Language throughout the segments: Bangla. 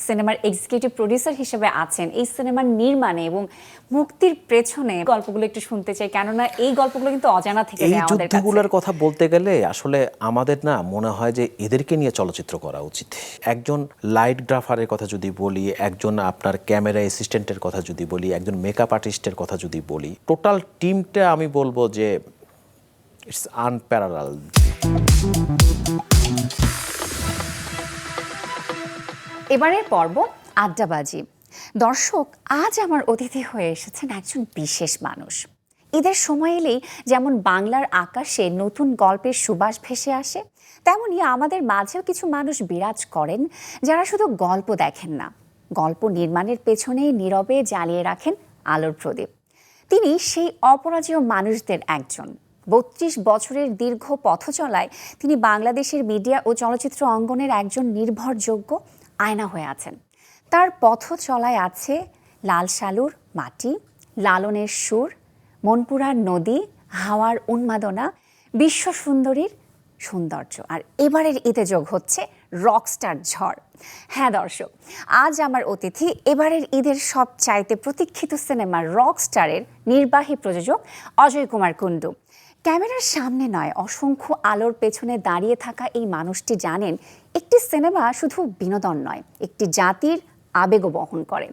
সিনেমার এক্সিকিউটিভ প্রোডিউসার হিসেবে আছেন, এই সিনেমার নির্মাণে এবং মুক্তির পেছনে গল্পগুলো একটু শুনতে চাই, কেননা এই গল্পগুলো কিন্তু অজানা থেকে এই যায় আমাদের কাছে। যুদ্ধগুলোর কথা বলতে গেলে আসলে আমাদের না মনে হয় যে এদেরকে নিয়ে চলচ্চিত্র করা উচিত। একজন লাইট গ্রাফারের কথা যদি বলি, একজন আপনার ক্যামেরা অ্যাসিস্ট্যান্টের কথা যদি বলি, একজন মেকআপ আর্টিস্টের কথা যদি বলি, টোটাল টিমটা আমি বলবো যে ইটস আনপ্যারালাল। এবারের পর্ব আড্ডাবাজি। দর্শক, আজ আমার অতিথি হয়ে এসেছেন একজন বিশেষ মানুষ। ঈদের সময় এলেই যেমন বাংলার আকাশে নতুন গল্পের সুবাস ভেসে আসে, তেমনি আমাদের মাঝেও কিছু মানুষ বিরাজ করেন যারা শুধু গল্প দেখেন না, গল্প নির্মাণের পেছনে নীরবে জ্বালিয়ে রাখেন আলোর প্রদীপ। তিনি সেই অপরাজেয় মানুষদের একজন। ৩২ বছরের দীর্ঘ পথ চলায় তিনি বাংলাদেশের মিডিয়া ও চলচ্চিত্র অঙ্গনের একজন নির্ভরযোগ্য আয়না হয়ে আছেন। তার পথ চলায় আছে লাল সালুর মাটি, লালনের সুর, মনপুরার নদী, হাওয়ার উন্মাদনা, বিশ্ব সুন্দরীর সৌন্দর্য, আর এবারের ঈদে যোগ হচ্ছে রকস্টার ঝড়। হ্যাঁ দর্শক, আজ আমার অতিথি এবারের ঈদের সবচাইতে প্রতীক্ষিত সিনেমা রকস্টারের নির্বাহী প্রযোজক অজয় কুমার কুণ্ডু। ক্যামেরার সামনে নয়, অসংখ্য আলোর পেছনে দাঁড়িয়ে থাকা এই মানুষটি জানেন একটি সিনেমা শুধু বিনোদন নয়, একটি জাতির আবেগও বহন করে।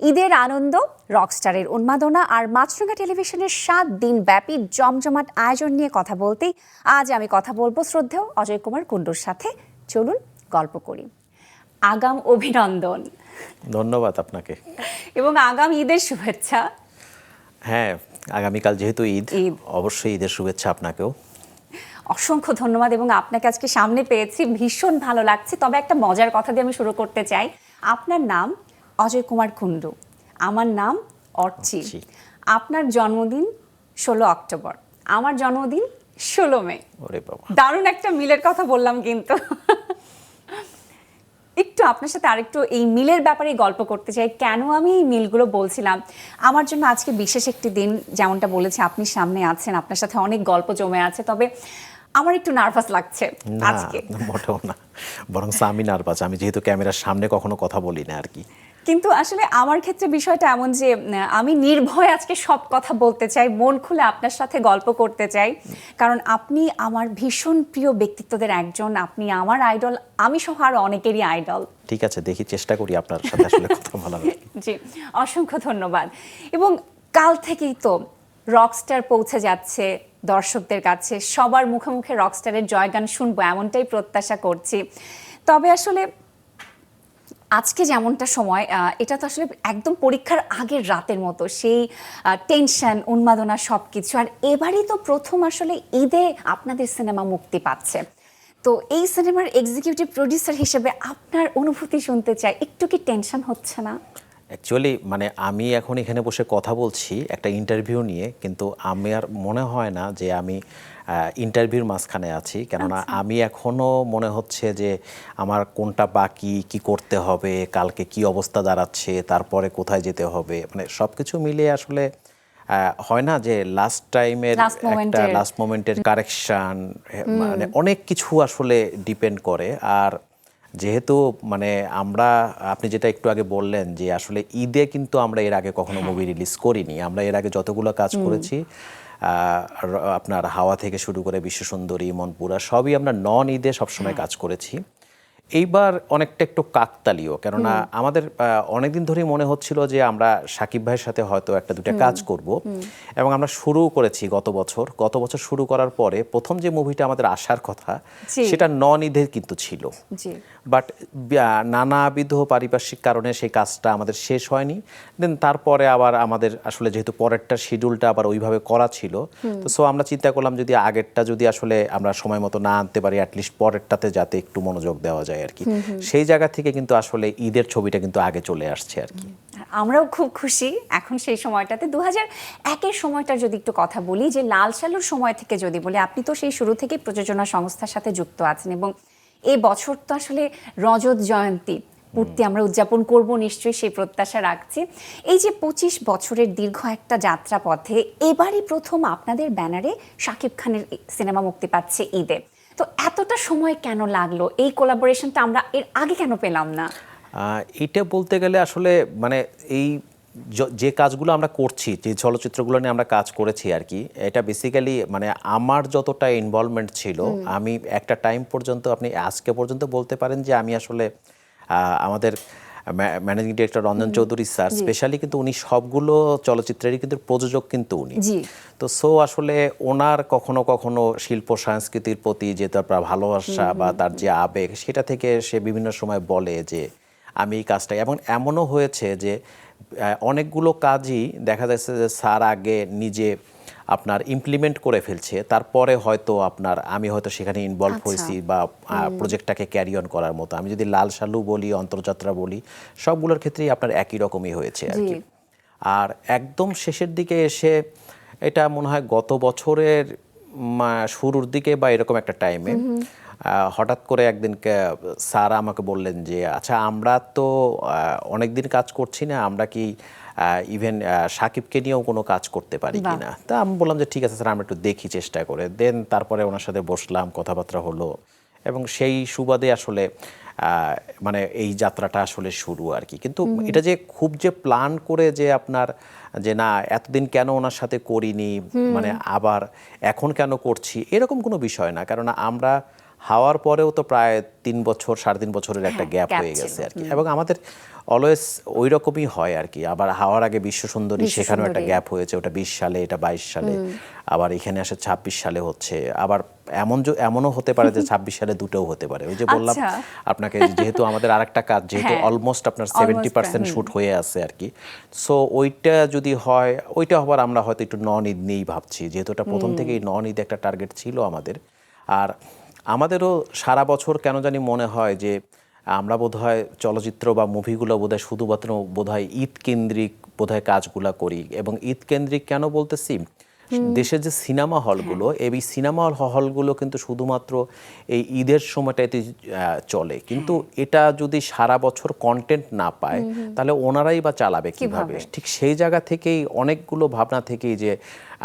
ঈদের আনন্দ, রকস্টারের উন্মাদনা আর মাছরাঙা টেলিভিশনের 7 দিন ব্যাপী জমজমাট আয়োজন নিয়ে কথা বলতেই আজ আমি কথা বলবো শ্রদ্ধেয় অজয় কুমার কুণ্ডুর সাথে। চলুন গল্প করি। আগাম অভিনন্দন। ধন্যবাদ আপনাকে এবং আগাম ঈদের শুভেচ্ছা। হ্যাঁ, আগামীকাল যেহেতু ঈদ, অবশ্যই ঈদের শুভেচ্ছা আপনাকেও। অসংখ্য ধন্যবাদ। এবং আপনাকে আজকে সামনে পেয়েছি, ভীষণ ভালো লাগছে। তবে একটা মজার কথা দিয়ে আমি শুরু করতে চাই। আপনার নাম অজয় কুমার কুণ্ডু, আমার নাম অর্চি। আপনার জন্মদিন 16 অক্টোবর, আমার জন্মদিন 16 মে। ওরে বাবা, দারুণ একটা মিলের কথা বললাম কিন্তু। একটু আপনার সাথে আরেকটু এই মিলের ব্যাপারে গল্প করতে চাই। কেন আমি এই মিলগুলো বলছিলাম, আমার জন্য আজকে বিশেষ একটি দিন। যেমনটা বলেছি, আপনি সামনে আছেন, আপনার সাথে অনেক গল্প জমে আছে। তবে আমার একটু নার্ভাস লাগছে আজকে। মোটেও না, বরং আমি নার্ভাস। আমি যেহেতু ক্যামেরার সামনে কখনো কথা বলি না আর কি। কিন্তু আসলে আমার ক্ষেত্রে বিষয়টা এমন যে আমি নির্ভয়ে আজকে সব কথা বলতে চাই, মন খুলে আপনার সাথে গল্প করতে চাই। কারণ আপনি আমার ভীষণ প্রিয় ব্যক্তিত্বদের একজন, আপনি আমার আইডল, আমি সহ আরো অনেকেরই আইডল। ঠিক আছে, দেখি চেষ্টা করি আপনার সাথে আসলে কথা বলার। জি, অসংখ্য ধন্যবাদ। এবং কাল থেকেই তো রকস্টার পৌঁছে যাচ্ছে দর্শকদের কাছে, সবার মুখে মুখে রকস্টারের জয়গান শুনবো এমনটাই প্রত্যাশা করছি। তবে আসলে আজকে যেমনটা সময়, এটা তো আসলে একদম পরীক্ষার আগের রাতের মতো, সেই টেনশন, উন্মাদনা সব কিছু। আর এবারই তো প্রথম আসলে ঈদে আপনাদের সিনেমা মুক্তি পাচ্ছে। তো এই সিনেমার এক্সিকিউটিভ প্রোডিউসার হিসেবে আপনার অনুভূতি শুনতে চাই। একটু কি টেনশন হচ্ছে না? অ্যাকচুয়ালি মানে আমি এখন এখানে বসে কথা বলছি একটা ইন্টারভিউ নিয়ে, কিন্তু আমি আর মনে হয় না যে আমি ইন্টারভিউর মাঝখানে আছি। কেননা আমি এখনও মনে হচ্ছে যে আমার কোনটা বাকি, কি করতে হবে, কালকে কি অবস্থা দাঁড়াচ্ছে, তারপরে কোথায় যেতে হবে, মানে সব কিছু মিলিয়ে আসলে হয় না যে লাস্ট টাইমের একটা লাস্ট মোমেন্টের কারেকশান, মানে অনেক কিছু আসলে ডিপেন্ড করে। আর যেহেতু মানে আমরা, আপনি যেটা একটু আগে বললেন যে আসলে ঈদে কিন্তু আমরা এর আগে কখনো মুভি রিলিজ করিনি। আমরা এর আগে যতগুলো কাজ করেছি, আপনার হাওয়া থেকে শুরু করে বিশ্ব সুন্দরী, মনপুরা, সবই আমরা নন ঈদে সবসময় কাজ করেছি। এইবার অনেকটা একটু কাকতালীয়, কেননা আমাদের অনেকদিন ধরেই মনে হচ্ছিল যে আমরা সাকিব ভাইয়ের সাথে হয়তো একটা দুটা কাজ করব, এবং আমরা শুরু করেছি গত বছর শুরু করার পরে প্রথম যে মুভিটা আমাদের আসার কথা সেটা নন ঈদে কিন্তু ছিল। বাট নানাবিধ পারিপার্শ্বিক কারণে সেই কাজটা আমাদের শেষ হয়নি। দেন তারপরে আবার আমাদের আসলে যেহেতু পরেরটা শিডিউলটা আবার ওইভাবে করা ছিল, তো সো আমরা চিন্তা করলাম যদি আগেরটা যদি আসলে আমরা সময় মতো না আনতে পারি, অ্যাটলিস্ট পরেরটাতে যাতে একটু মনোযোগ দেওয়া যায় আর কি। সেই জায়গা থেকে কিন্তু আসলে ঈদের ছবিটা কিন্তু আগে চলে আসছে আর কি। আমরাও খুব খুশি এখন সেই সময়টাতে। 2001-এর সময়টা যদি একটু কথা বলি, যে লাল সালুর সময় থেকে যদি বলি, আপনি তো সেই শুরু থেকে প্রযোজনা সংস্থার সাথে যুক্ত আছেন, এবং এই বছর তো আসলে রজত জয়ন্তী পূর্তি আমরা উদযাপন করব নিশ্চয়ই, সেই প্রত্যাশা রাখছি। এই যে 25 বছরের দীর্ঘ একটা যাত্রা পথে এবারই প্রথম আপনাদের ব্যানারে শাকিব খানের সিনেমা মুক্তি পাচ্ছে ঈদে। তো এতটা সময় কেন লাগলো? এই কোলাবোরেশনটা আমরা এর আগে কেন পেলাম না? এটা বলতে গেলে আসলে মানে এই যে কাজগুলো আমরা করছি, যে চলচ্চিত্রগুলো নিয়ে আমরা কাজ করেছি আর কি, এটা বেসিক্যালি মানে আমার যতটা ইনভলভমেন্ট ছিল, আমি একটা টাইম পর্যন্ত, আপনি আজকে পর্যন্ত বলতে পারেন যে আমি আসলে আমাদের managing director Ranjan Chowdhury sir specially কিন্তু উনি সবগুলো চলচ্চিত্রেরই কিন্তু প্রযোজক কিন্তু উনি। তো সো আসলে ওনার কখনো কখনো শিল্প সংস্কৃতির প্রতি যে তার ভালোবাসা বা তার যে আবেগ, সেটা থেকে সে বিভিন্ন সময় বলে যে আমি এই কাজটা, এবং এমনও হয়েছে যে অনেকগুলো কাজই দেখা যাচ্ছে যে স্যার আগে নিজে আপনার ইমপ্লিমেন্ট করে ফেলছে, তারপরে হয়তো আমি হয়তো সেখানে ইনভলভ হয়েছি বা প্রজেক্টটাকে ক্যারি অন করার মতো। আমি যদি লাল সালু বলি, অন্তর্যাত্রা বলি, সবগুলোর ক্ষেত্রেই আপনার একই রকমই হয়েছে আর কি। আর একদম শেষের দিকে এসে, এটা মনে হয় গত বছরের শুরুর দিকে বা এরকম একটা টাইমে হঠাৎ করে একদিন স্যার আমাকে বললেন যে আচ্ছা, আমরা তো অনেক দিন কাজ করছি না, আমরা কি ইভেন সাকিবকে নিয়েও কোনো কাজ করতে পারি কিনা। তা আমি বললাম যে ঠিক আছে স্যার, আমরা একটু দেখি চেষ্টা করে। দেন তারপরে ওনার সাথে বসলাম, কথাবার্তা হলো, এবং সেই সুবাদে আসলে মানে এই যাত্রাটা আসলে শুরু আর কি। কিন্তু এটা যে খুব যে প্ল্যান করে যে আপনার যে না এতদিন কেন ওনার সাথে করিনি, মানে আবার এখন কেন করছি, এরকম কোনো বিষয় না। কারণ আমরা হওয়ার পরেও তো প্রায় 3 বছর 3.5 বছরের একটা গ্যাপ হয়ে গেছে আর কি। এবং আমাদের অলওয়েজ ওই রকমই হয় আর কি। আবার হওয়ার আগে বিশ্ব সুন্দরী, সেখানেও একটা গ্যাপ হয়েছে, ওটা 20 সালে, এটা 22 সালে, আবার এখানে আসে 26 সালে হচ্ছে। আবার এমনও হতে পারে যে 26 সালে দুটোও হতে পারে। ওই যে বললাম আপনাকে, যেহেতু আমাদের আরেকটা কাজ যেহেতু অলমোস্ট আপনার 70% শুট হয়ে আছে আর কি। সো ওইটা যদি হয়, ওইটা হবার আমরা হয়তো একটু নন ঈদ নিয়েই ভাবছি, যেহেতু এটা প্রথম থেকেই নন ঈদ একটা টার্গেট ছিল আমাদের। আর আমাদেরও সারা বছর কেন জানি মনে হয় যে আমরা বোধহয় চলচ্চিত্র বা মুভিগুলো বোধহয় শুধুমাত্র বোধহয় ঈদ কেন্দ্রিক বোধহয় কাজগুলো করি। এবং ঈদ কেন্দ্রিক কেন বলতেছি, দেশের যে সিনেমা হলগুলো, এই সিনেমা হলগুলো কিন্তু শুধুমাত্র এই ঈদের সময়টাতে চলে। কিন্তু এটা যদি সারা বছর কন্টেন্ট না পায়, তাহলে ওনারাই বা চালাবে কিভাবে? ঠিক সেই জায়গা থেকেই অনেকগুলো ভাবনা থেকেই যে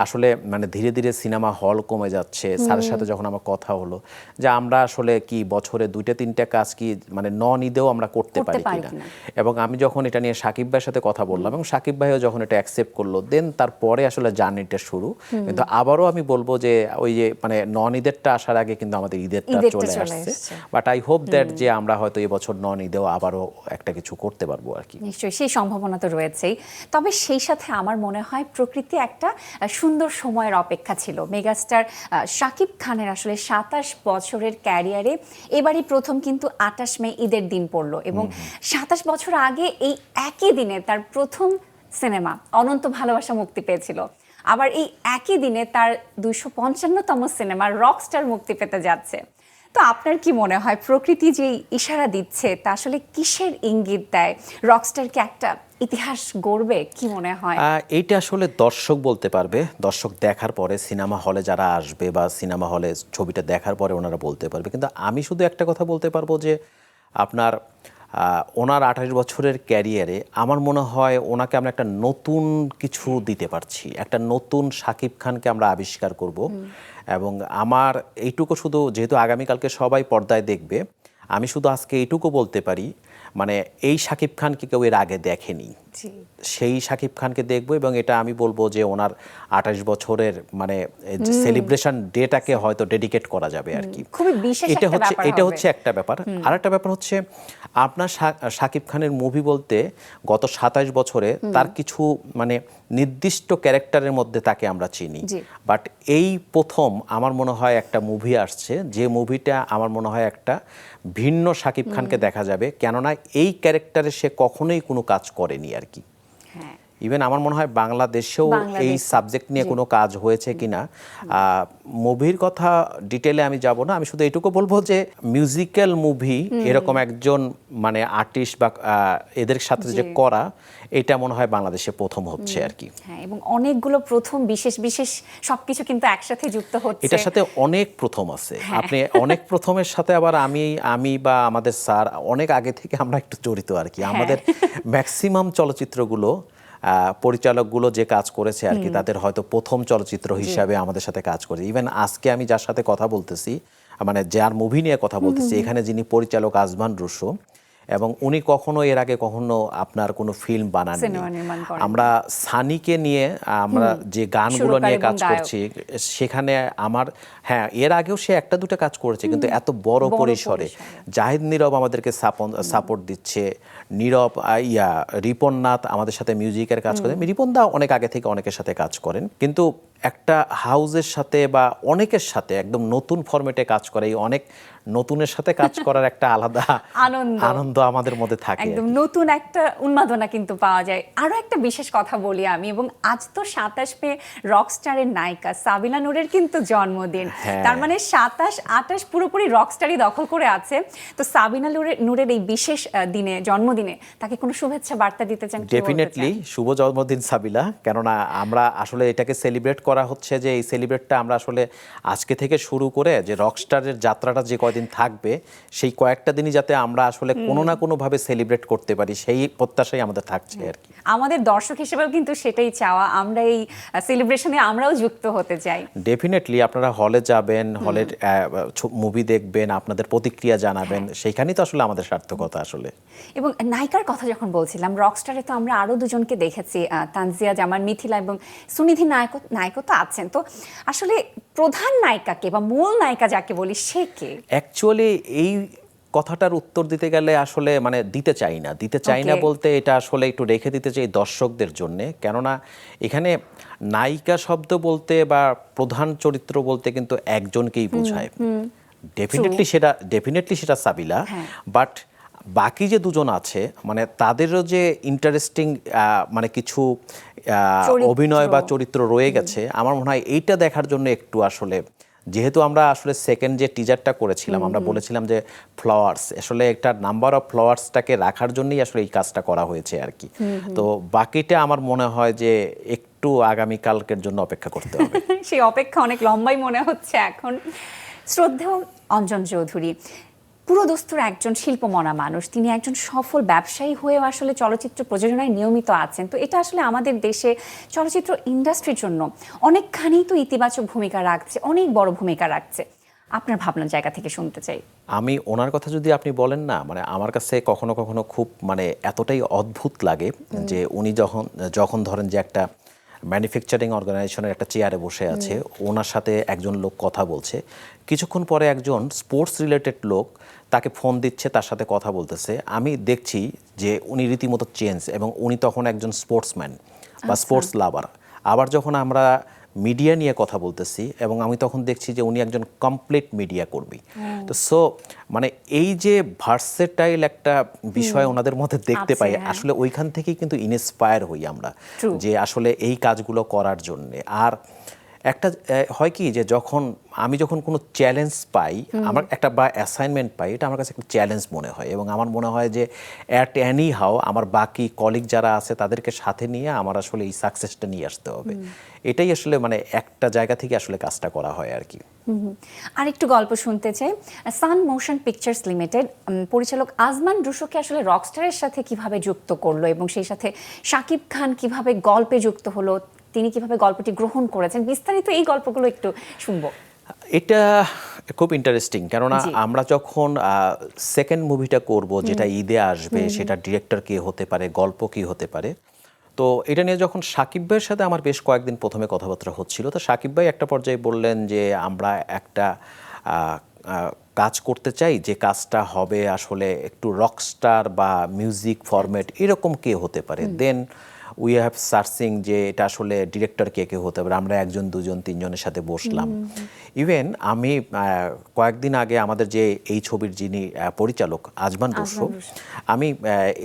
আসলে মানে ধীরে ধীরে সিনেমা হল কমে যাচ্ছে। স্যারের সাথে যখন আমার কথা হলো যে আমরা আসলে কি বছরে 2-3টা কাজ কি মানে নন ঈদেও আমরা করতে পারি কিনা, এবং আমি যখন এটা নিয়ে সাকিব ভাইয়ের সাথে কথা বললাম এবং সাকিব ভাইও যখন এটা অ্যাকসেপ্ট করলো, দেন তারপরে আসলে জার্নিটা শুরু। কিন্তু আবারও আমি বলবো যে ওই যে মানে নন ঈদেরটা আসার আগে কিন্তু আমাদের ঈদেরটা চলে আসছে। বাট আই হোপ দ্যাট যে আমরা হয়তো এবছর নন ঈদেও আবারও একটা কিছু করতে পারবো আর কি। নিশ্চয়ই সেই সম্ভাবনা তো রয়েছেই। তবে সেই সাথে আমার মনে হয় প্রকৃতি একটা সুন্দর সময়ের অপেক্ষা ছিল। মেগাস্টার শাকিব খানের আসলে 27 বছরের ক্যারিয়ারে এবারই প্রথম কিন্তু 28 মে ঈদের দিন পড়লো, এবং 27 বছর আগে এই একই দিনে তার প্রথম সিনেমা অনন্ত ভালোবাসা মুক্তি পেয়েছিল। আবার এই একই দিনে তার 255তম সিনেমা রকস্টার মুক্তি পেতে যাচ্ছে। তো আপনার কি মনে হয় প্রকৃতি যে ইশারা দিচ্ছে তা আসলে কিসের ইঙ্গিত দেয়? রকস্টার কি একটা ইতিহাস গড়বে, কি মনে হয়? এইটা আসলে দর্শক বলতে পারবে। দর্শক দেখার পরে, সিনেমা হলে যারা আসবে বা সিনেমা হলে ছবিটা দেখার পরে ওনারা বলতে পারবে। কিন্তু আমি শুধু একটা কথা বলতে পারবো যে আপনার ওনার 28 বছরের ক্যারিয়ারে আমার মনে হয় ওনাকে আমরা একটা নতুন কিছু দিতে পারছি, একটা নতুন শাকিব খানকে আমরা আবিষ্কার করব। এবং আমার এইটুকু শুধু, যেহেতু আগামীকালকে সবাই পর্দায় দেখবে, আমি শুধু আজকে এইটুকু বলতে পারি, মানে এই শাকিব খানকে কেউ এর আগে দেখেনি, সেই শাকিব খানকে দেখবো। এবং এটা আমি বলবো যে ওনার 28 বছরের মানে সেলিব্রেশন ডেটাকে হয়তো ডেডিকেট করা যাবে আর কি। খুবই বিশেষ একটা ব্যাপার। এটা হচ্ছে একটা ব্যাপার। আর একটা ব্যাপার হচ্ছে আপনার শাকিব খানের মুভি বলতে গত 27 বছরে তার কিছু মানে নির্দিষ্ট ক্যারেক্টারের মধ্যে তাকে আমরা চিনি। বাট এই প্রথম আমার মনে হয় একটা মুভি আসছে, যে মুভিটা আমার মনে হয় একটা ভিন্ন শাকিব খানকে দেখা যাবে, কেননা এই ক্যারেক্টারে সে কখনোই কোনো কাজ করেনি আর কি। ইভেন আমার মনে হয় বাংলাদেশেও এই সাবজেক্ট নিয়ে কোনো কাজ হয়েছে কিনা, মুভির কথা ডিটেলে আমি যাব না। আমি শুধু এইটুকু বলবো যে মিউজিক্যাল মুভি এরকম একজন মানে আর্টিস্ট বা এদের সাথে যে করা, এটা মনে হয় বাংলাদেশে প্রথম হচ্ছে আর কি। হ্যাঁ, এবং অনেকগুলো প্রথম বিশেষ বিশেষ সবকিছু কিন্তু একসাথে যুক্ত হচ্ছে। এটার সাথে অনেক প্রথম আছে। আপনি অনেক প্রথমের সাথে আবার আমি বা আমাদের স্যার অনেক আগে থেকে আমরা একটু জড়িত আর কি। আমাদের ম্যাক্সিমাম চলচ্চিত্রগুলো পরিচালকগুলো যে কাজ করেছে আর কি, তাদের হয়তো প্রথম চলচ্চিত্র হিসাবে আমাদের সাথে কাজ করে। ইভেন আজকে আমি যার সাথে কথা বলতেছি, মানে যার মুভি নিয়ে কথা বলতেছি, এখানে যিনি পরিচালক আজমান রুশো, এবং উনি কখনো এর আগে কখনো আপনার কোনো ফিল্ম বানাননি। সিনেমা নির্মাণ করেন। আমরা সানিকে নিয়ে আমরা যে গানগুলো সুরকার নিয়ে এবং কাজ গায়ক। করছি সেখানে আমার হ্যাঁ এর আগেও সে একটা দুটো কাজ করেছে, কিন্তু এত বড় বড় পরিসরে পরিসরে। জাহিদ নীরব আমাদেরকে সাপোর্ট দিচ্ছে, নীরব রিপন নাথ আমাদের সাথে মিউজিকের কাজ করেন। রিপন দা অনেক আগে থেকে অনেকের সাথে কাজ করেন, কিন্তু একটা হাউজের সাথে বা অনেকের সাথে একদম নতুন ফরম্যাটে কাজ করে, এই অনেক নতুনের সাথে কাজ করার একটা আলাদা আনন্দ আমাদের মধ্যে থাকে। একদম নতুন একটা উন্মাদনা কিন্তু পাওয়া যায়। আরো একটা বিশেষ কথা বলি আমি, এবং আজ তো 27 মে রকস্টারের নায়িকা সাবিনা নূরের কিন্তু জন্মদিন। হ্যাঁ। তার মানে 27, 28 পুরোপুরি রকস্টারই দখল করে আছে। তো সাবিনা নূরের এই বিশেষ দিনে, জন্মদিনে তাকে কোনো শুভেচ্ছা বার্তা দিতে চান? ডেফিনেটলি শুভ জন্মদিন সাবিলা। কেননা আমরা আসলে এটাকে সেলিব্রেট করা হচ্ছে, যে এই সেলিব্রেটটা আমরা আসলে আজকে থেকে শুরু করে যে রকস্টারের যাত্রাটা যে কয়দিন থাকবে সেই কয়েকটা দিনই যাতে আমরা আসলে কোনো না কোনোভাবে সেলিব্রেট করতে পারি, সেই প্রত্যাশাই আমাদের থাকছে আর কি। আমাদের দর্শক হিসেবেও কিন্তু সেটাই চাওয়া, আমরা এই সেলিব্রেশনে আমরাও যুক্ত হতে চাই। ডেফিনেটলি আপনারা হলে যাবেন, হলের মুভি দেখবেন, আপনাদের প্রতিক্রিয়া জানাবেন, সেইখানেই তো আসলে আমাদের সার্থকতা আসলে। এবং নায়িকার কথা যখন বলছিলাম, রকস্টারে তো আমরা আরো দুজনকে দেখেছি, তানজিয়া জামান, মিথিলা এবং সুনিধি নায়ক তো আছেন। তো আসলে প্রধান নায়িকাকে বা মূল নায়িকা যাকে বলি সে কে? অ্যাকচুয়ালি এই কথাটার উত্তর দিতে গেলে আসলে মানে দিতে চাই না Okay. বলতে এটা আসলে একটু রেখে দিতে চাই দর্শকদের জন্যে। কেননা এখানে নায়িকা শব্দ বলতে বা প্রধান চরিত্র বলতে কিন্তু একজনকেই বোঝায়। ডেফিনেটলি সেটা সাবিলা, হ্যাঁ। বাট বাকি যে দুজন আছে মানে তাদেরও যে ইন্টারেস্টিং মানে কিছু চরিত্র। অভিনয় বা চরিত্র রয়ে গেছে, আমার মনে হয় এইটা দেখার জন্য একটু আসলে, যেহেতু আমরা আসলে সেকেন্ড যে টিজারটা করেছিলাম আমরা বলেছিলাম যে ফ্লাওয়ার্স, আসলে একটা নাম্বার অফ ফ্লাওয়ার্সটাকে রাখার জন্যই আসলে এই কাজটা করা হয়েছে আর কি। তো বাকিটা আমার মনে হয় যে একটু আগামীকালকের জন্য অপেক্ষা করতে হবে। সেই অপেক্ষা অনেক লম্বাই মনে হচ্ছে এখন। শ্রদ্ধেয় অঞ্জন চৌধুরী পুরোদস্তুর একজন শিল্পমনা মানুষ, তিনি একজন সফল ব্যবসায়ী হয়েও আসলে চলচ্চিত্র প্রযোজনায় নিয়মিত আছেন। তো এটা আসলে আমাদের দেশে চলচ্চিত্র ইন্ডাস্ট্রির জন্য অনেকখানি তো ইতিবাচক ভূমিকা রাখছে, অনেক বড় ভূমিকা রাখছে। আপনার ভাবনার জায়গা থেকে শুনতে চাই। আমি ওনার কথা যদি আপনি বলেন না, মানে আমার কাছে কখনো কখনো খুব মানে এতটাই অদ্ভুত লাগে যে উনি যখন ধরেন যে একটা ম্যানুফ্যাকচারিং অর্গানাইজেশনের একটা চেয়ারে বসে আছে, ওনার সাথে একজন লোক কথা বলছে, কিছুক্ষণ পরে একজন স্পোর্টস রিলেটেড লোক তাকে ফোন দিচ্ছে, তার সাথে কথা বলতেছে। আমি দেখছি যে উনি রীতিমতো চেঞ্জ, এবং উনি তখন একজন স্পোর্টসম্যান বা স্পোর্টস লাভার। আবার যখন আমরা মিডিয়া নিয়ে কথা বলতেছি, এবং আমি তখন দেখছি যে উনি একজন কমপ্লিট মিডিয়া কর্মী। তো মানে এই যে ভার্সেটাইল একটা বিষয় ওনাদের মধ্যে দেখতে পাই, হ্যাঁ। আসলে ওইখান থেকেই কিন্তু ইন্সপায়ার হই আমরা True. যে আসলে এই কাজগুলো করার জন্যে। আর একটা হয় কি যে আমি যখন কোনো চ্যালেঞ্জ পাই, আমার একটা বা অ্যাসাইনমেন্ট পাই, এটা আমার কাছে একটা চ্যালেঞ্জ মনে হয়, এবং আমার মনে হয় যে অ্যাট এনি হাউ আমার বাকি কলিগ যারা আছে তাদেরকে সাথে নিয়ে আমার আসলে এই সাকসেসটা নিয়ে আসতে হবে। এটাই আসলে মানে একটা জায়গা থেকে আসলে কাজটা করা হয় আর কি। আর একটু গল্প শুনতে চাই। সান মোশন পিকচার্স লিমিটেড পরিচালক আজমান রুশোকে আসলে রকস্টারের সাথে কিভাবে যুক্ত করলো, এবং সেই সাথে শাকিব খান কিভাবে গল্পে যুক্ত হলো, তিনি কিভাবে গল্পটি গ্রহণ করেছেন, বিস্তারিত এই গল্পগুলো একটু শুনবো। এটা খুব ইন্টারেস্টিং, কেননা জি। আমরা যখন সেকেন্ড মুভিটা করব, যেটা ঈদে আসবে, সেটা ডিরেক্টর কে হতে পারে, গল্প কি হতে পারে, তো এটা নিয়ে যখন সাকিব ভাইয়ের সাথে আমার বেশ কয়েকদিন প্রথমে কথাবার্তা হচ্ছিল, তো সাকিব ভাই একটা পর্যায়ে বললেন যে আমরা একটা কাজ করতে চাই, যে কাজটা হবে আসলে একটু রকস্টার বা মিউজিক ফরম্যাট এরকম কে হতে পারে। দেন উই হ্যাভ সার্চিং যে এটা আসলে ডিরেক্টর কে হতে পারে। আমরা একজন দুজন তিনজনের সাথে বসলাম। ইভেন আমি কয়েকদিন আগে আমাদের যে এই ছবির যিনি পরিচালক আজমান রুশো, আমি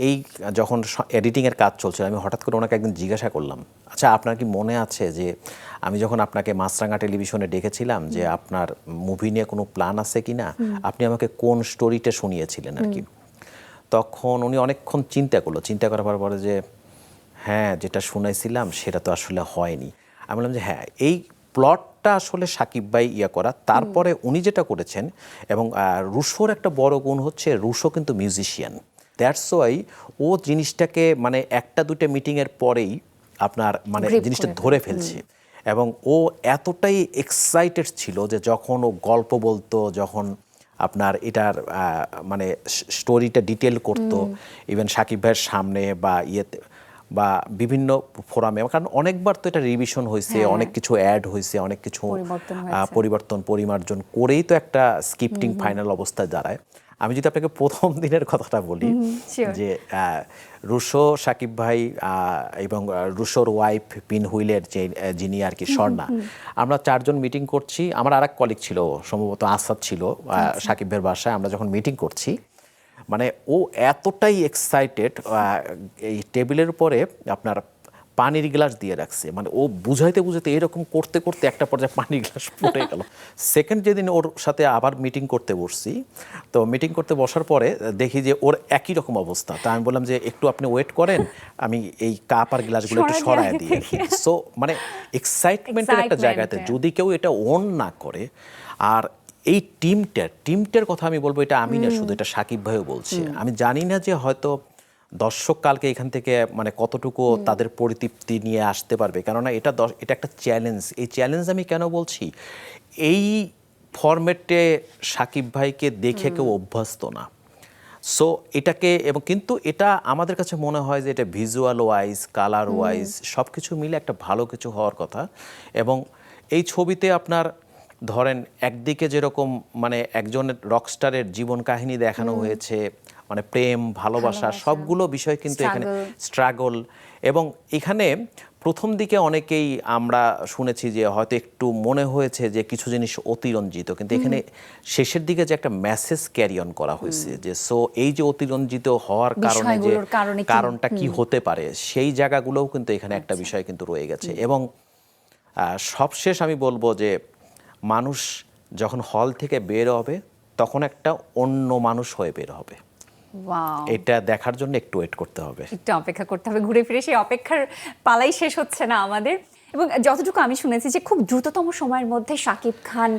এই যখন এডিটিংয়ের কাজ চলছিল, আমি হঠাৎ করে ওনাকে একদিন জিজ্ঞাসা করলাম, আচ্ছা আপনার কি মনে আছে যে আমি যখন আপনাকে মাছরাঙা টেলিভিশনে ডেকেছিলাম যে আপনার মুভি নিয়ে কোনো প্ল্যান আছে কি না, আপনি আমাকে কোন স্টোরিটা শুনিয়েছিলেন আর কি। তখন উনি অনেকক্ষণ চিন্তা করার পরে যে হ্যাঁ যেটা শুনেছিলাম সেটা তো আসলে হয়নি। আমি বললাম যে হ্যাঁ এই প্লটটা আসলে সাকিব ভাই করা, তারপরে উনি যেটা করেছেন, এবং রুশোর একটা বড় গুণ হচ্ছে রুশো কিন্তু মিউজিশিয়ান, দ্যাটস ওয়াই ও জিনিসটাকে মানে একটা দুটো মিটিংয়ের পরেই আপনার মানে Grip জিনিসটা করে ধরে ফেলছে। এবং ও এতটাই এক্সাইটেড ছিল যে যখন ও গল্প বলতো, যখন আপনার এটার মানে স্টোরিটা ডিটেল করতো ইভেন সাকিব ভাইয়ের সামনে বা ইয়েতে বা বিভিন্ন ফোরামে, কারণ অনেকবার তো এটা রিভিশন হয়েছে, অনেক কিছু অ্যাড হয়েছে, অনেক কিছু পরিবর্তন পরিমার্জন করেই তো একটা স্ক্রিপ্টিং ফাইনাল অবস্থায় দাঁড়ায়। আমি যদি আপনাকে প্রথম দিনের কথাটা বলি যে রুশো, সাকিব ভাই এবং রুশোর ওয়াইফ পিন হুইলের যিনি আর কি স্বর্ণা, আমরা চারজন মিটিং করছি। আমার আর এক কলিগ ছিল, সম্ভবত আসাদ ছিল সাকিব ভাইয়ের বাসায়। আমরা যখন মিটিং করছি, মানে ও এতটাই এক্সাইটেড, এই টেবিলের উপরে আপনার পানির গ্লাস দিয়ে রাখছে, মানে ও বুঝাইতে এরকম করতে করতে একটা পর্যায়ে পানির গ্লাস পড়ে গেল। সেকেন্ড যেদিন ওর সাথে আবার মিটিং করতে বসছি, তো মিটিং করতে বসার পরে দেখি যে ওর একই রকম অবস্থা। তা আমি বললাম যে একটু আপনি ওয়েট করেন, আমি এই কাপ আর গ্লাসগুলো একটু সরায় দিই। সো মানে এক্সাইটমেন্টের একটা জায়গাতে যদি কেউ এটা অন না করে, আর এই টিমটার কথা আমি বলবো, এটা আমি না শুধু, এটা সাকিব ভাইও বলছে। আমি জানি না যে হয়তো দর্শক কালকে এখান থেকে মানে কতটুকু তাদের পরিতৃপ্তি নিয়ে আসতে পারবে, কেননা এটা একটা চ্যালেঞ্জ। এই চ্যালেঞ্জ আমি কেন বলছি, এই ফরম্যাটে সাকিব ভাইকে দেখে কেউ অভ্যস্ত না। সো এটাকে, এবং কিন্তু এটা আমাদের কাছে মনে হয় যে এটা ভিজুয়াল ওয়াইজ, কালার ওয়াইজ সব কিছু মিলে একটা ভালো কিছু হওয়ার কথা। এবং এই ছবিতে আপনার ধরেন একদিকে যেরকম মানে একজনের রকস্টারের জীবন কাহিনী দেখানো হয়েছে, মানে প্রেম, ভালোবাসা সবগুলো বিষয় কিন্তু এখানে, স্ট্রাগল। এবং এখানে প্রথম দিকে অনেকেই আমরা শুনেছি যে হয়তো একটু মনে হয়েছে যে কিছু জিনিস অতিরঞ্জিত, কিন্তু এখানে শেষের দিকে যে একটা মেসেজ ক্যারি অন করা হয়েছে, যে সো এই যে অতিরঞ্জিত হওয়ার কারণে যে কারণটা কি হতে পারে, সেই জায়গাগুলোও কিন্তু এখানে একটা বিষয় কিন্তু রয়ে গেছে। এবং সবশেষ আমি বলবো যে মানুষ যখন হল থেকে বের হবে তখন একটা অন্য মানুষ হয়ে বের হবে। এটা দেখার জন্য একটু ওয়েট করতে হবে, একটু অপেক্ষা করতে হবে। ঘুরে ফিরে সেই অপেক্ষার পালাই শেষ হচ্ছে না আমাদের। এবং যতটুকু আমি শুনেছি যে খুব দ্রুততম সময়ের মধ্যে শাকিব খান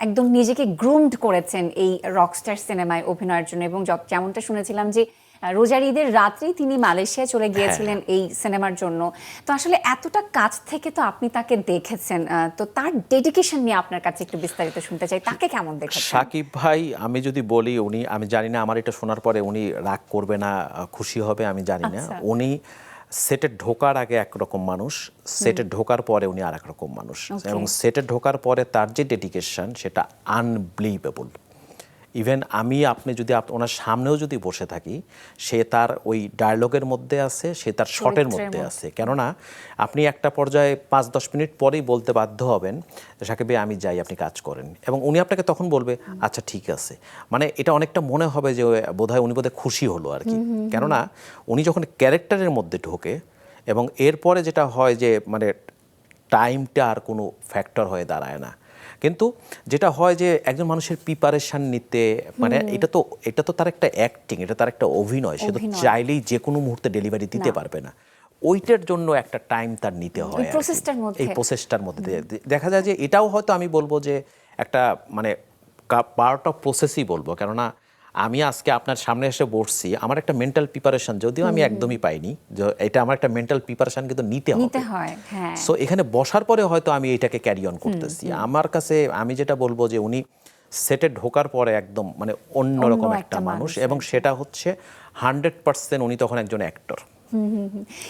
একদম নিজেকে গ্রুমড করেছেন এই রকস্টার সিনেমায় অভিনয়ের জন্য। এবং যেমনটা শুনেছিলাম যে রোজার ঈদের রাত্রেই তিনি মালয়েশিয়া চলে গিয়েছিলেন এই সিনেমার জন্য। তো আসলে এতটা কাছ থেকে তো আপনি তাকে দেখেছেন, তো তার ডেডিকেশন নিয়ে আপনার কাছে একটু বিস্তারিত শুনতে চাই। তাকে কেমন দেখেছেন সাকিব ভাই? আমি যদি বলি, উনি, আমি জানি না আমার এটা শোনার পরে উনি রাগ করবে না খুশি হবে, আমি জানি না। উনি সেটে ঢোকার আগে একরকম মানুষ, সেটে ঢোকার পরে উনি আর এক রকম মানুষ। এবং সেটে ঢোকার পরে তার যে ডেডিকেশন, সেটা আনবিলিভেবল। ইভেন আপনি যদি ওনার সামনেও যদি বসে থাকি, সে তার ওই ডায়লগের মধ্যে আছে, সে তার শটের মধ্যে আছে। কেননা আপনি একটা পর্যায়ে 5-10 মিনিট পরেই বলতে বাধ্য হবেন, সাকিব ভাই আমি যাই, আপনি কাজ করেন। এবং উনি আপনাকে তখন বলবে আচ্ছা ঠিক আছে। মানে এটা অনেকটা মনে হবে যে বোধহয় উনি বোধহয় খুশি হলো আর কি। কেননা উনি যখন ক্যারেক্টারের মধ্যে ঢোকে, এবং এরপরে যেটা হয় যে মানে টাইমটা আর কোনো ফ্যাক্টর হয়ে দাঁড়ায় না। কিন্তু যেটা হয় যে একজন মানুষের প্রিপারেশন নিতে, মানে এটা তো তার একটা অ্যাক্টিং, এটা তার একটা অভিনয়। সে তো চাইলেই যে কোনো মুহূর্তে ডেলিভারি দিতে পারবে না। ওইটার জন্য একটা টাইম তার নিতে হয়। এই প্রসেসটার মধ্যে দেখা যায় যে এটাও হয়তো আমি বলবো যে একটা মানে পার্ট অফ প্রসেসই বলবো। কেননা আমি আজকে আপনার সামনে এসে বসছি, আমার একটা মেন্টাল প্রিপারেশন, যদিও আমি একদমই পাইনি, যে এটা আমার একটা মেন্টাল প্রিপারেশন কিন্তু নিতে হয়। সো এখানে বসার পরে হয়তো আমি এটাকে ক্যারি অন করতেছি। আমার কাছে আমি যেটা বলবো যে উনি সেটে ঢোকার পরে একদম মানে অন্যরকম একটা মানুষ, এবং সেটা হচ্ছে 100% উনি তখন একজন অ্যাক্টর।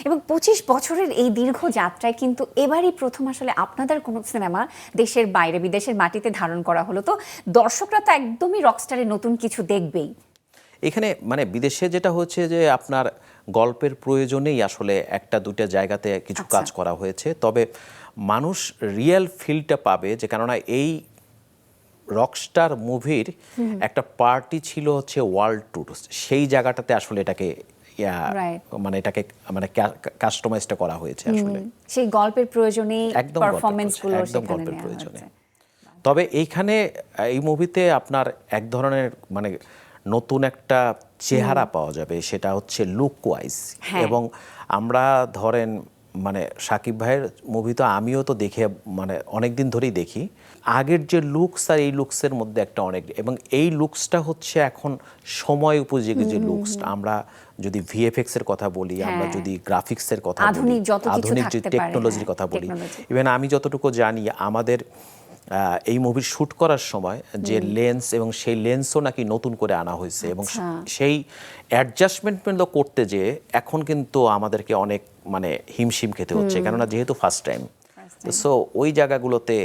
এবং 25 বছরের এই দীর্ঘ যাত্রায় কিন্তু এবারই প্রথম আসলে আপনাদের কোনো সিনেমা দেশের বাইরে, বিদেশের মাটিতে ধারণ করা হলো। তো দর্শকরা তো একদমই রকস্টারের নতুন কিছু দেখবেই। এখানে মানে বিদেশে যেটা হচ্ছে যে আপনার গল্পের প্রয়োজনেই আসলে একটা দুইটা জায়গাতে কিছু কাজ করা হয়েছে। তবে মানুষ রিয়েল ফিলটা পাবে, যে কেননা এই রকস্টার মুভির একটা পার্টি ছিল হচ্ছে ওয়ার্ল্ড ট্যুর, সেই জায়গাটাতে আসলে এটাকে মানে এটাকে মানে কাস্টমাইজটা করা হয়েছে আসলে সেই গল্পের প্রয়োজনেই, পারফরম্যান্সগুলো একদম গল্পের প্রয়োজনে। তবে এইখানে এই মুভিতে আপনার এক ধরনের মানে নতুন একটা চেহারা পাওয়া যাবে, সেটা হচ্ছে লুক ওয়াইজ। এবং আমরা ধরেন মানে সাকিব ভাইয়ের মুভি তো আমিও তো দেখে মানে অনেক দিন ধরেই দেখি, আগের যে লুকস আর এই লুকসের মধ্যে একটা অনেক, এবং এই লুকসটা হচ্ছে এখন সময় উপযোগী যে লুকস। আমরা যদি ভিএফএক্স এর কথা বলি, আমরা যদি গ্রাফিক্সের কথা বলি, আধুনিক যে টেকনোলজির কথা বলি, ইভেন আমি যতটুকু জানি আমাদের এই মুভির শ্যুট করার সময় যে লেন্স এবং সেই লেন্সও নাকি নতুন করে আনা হয়েছে এবং সেই অ্যাডজাস্টমেন্টগুলো করতে যে এখন কিন্তু আমাদেরকে অনেক মানে হিমশিম খেতে হচ্ছে, কেননা যেহেতু ফার্স্ট টাইম। সো ওই জায়গাগুলোতে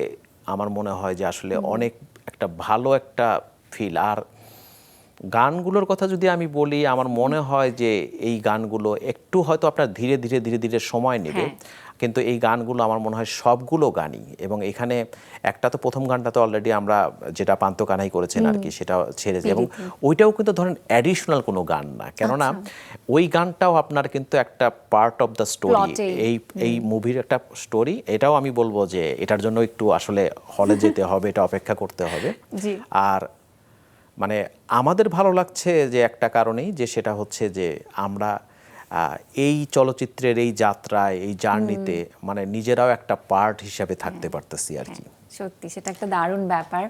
আমার মনে হয় যে আসলে অনেক একটা ভালো একটা ফিল। আর গানগুলোর কথা যদি আমি বলি, আমার মনে হয় যে এই গানগুলো একটু হয়তো আপনার ধীরে ধীরে ধীরে ধীরে সময় নেবে, কিন্তু এই গানগুলো আমার মনে হয় সবগুলো গানই। এবং এখানে একটা তো প্রথম গানটা তো অলরেডি আমরা যেটা পান্ত কানাই করেছেন আর কি, সেটা ছেড়েছে এবং ওইটাও কিন্তু ধরেন অ্যাডিশনাল কোনো গান না, কেননা ওই গানটাও আপনার কিন্তু একটা পার্ট অফ দ্য স্টোরি, এই মুভির একটা স্টোরি। এটাও আমি বলবো যে এটার জন্য একটু আসলে হলে যেতে হবে, এটা অপেক্ষা করতে হবে। আর মানে আমাদের ভালো লাগছে যে একটা কারণেই, যে সেটা হচ্ছে যে আমরা এই চলচ্চিত্রের এই যাত্রায়, এই জার্নিতে মানে নিজেরাও একটা পার্ট হিসাবে থাকতে পারতেছি আর কি। সত্যি সেটা একটা দারুণ ব্যাপার।